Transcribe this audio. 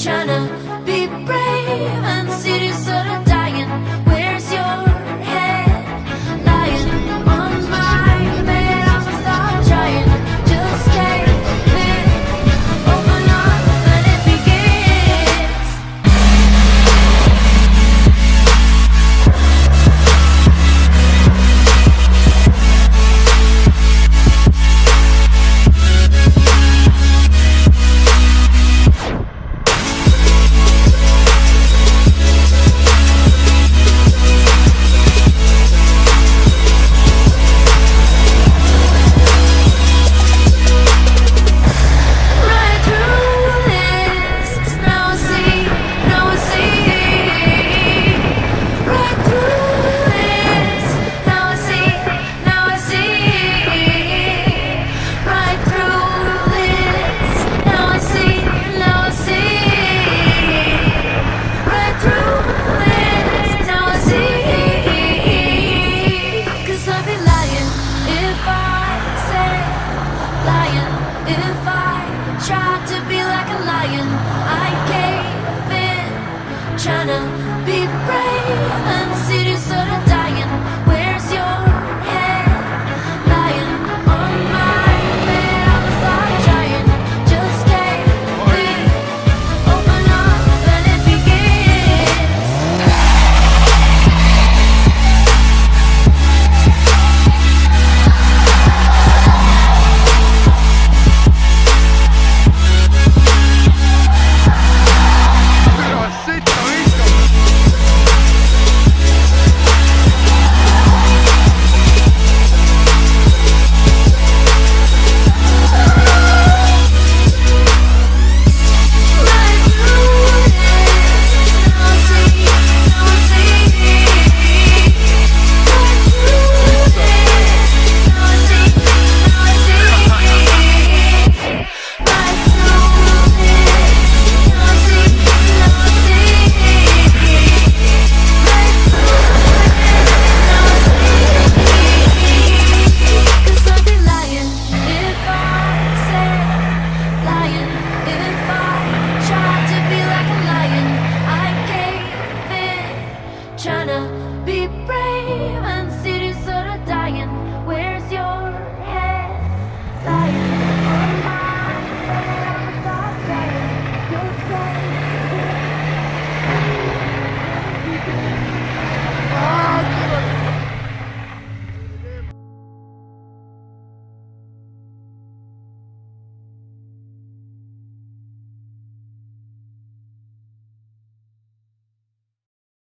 tryna be brave and cities sort of dying. Where's your head? Lying on my bed. I'ma stop trying. Just cave in. Open up and it begins. If I tried to be like a lion, I cave in, tryna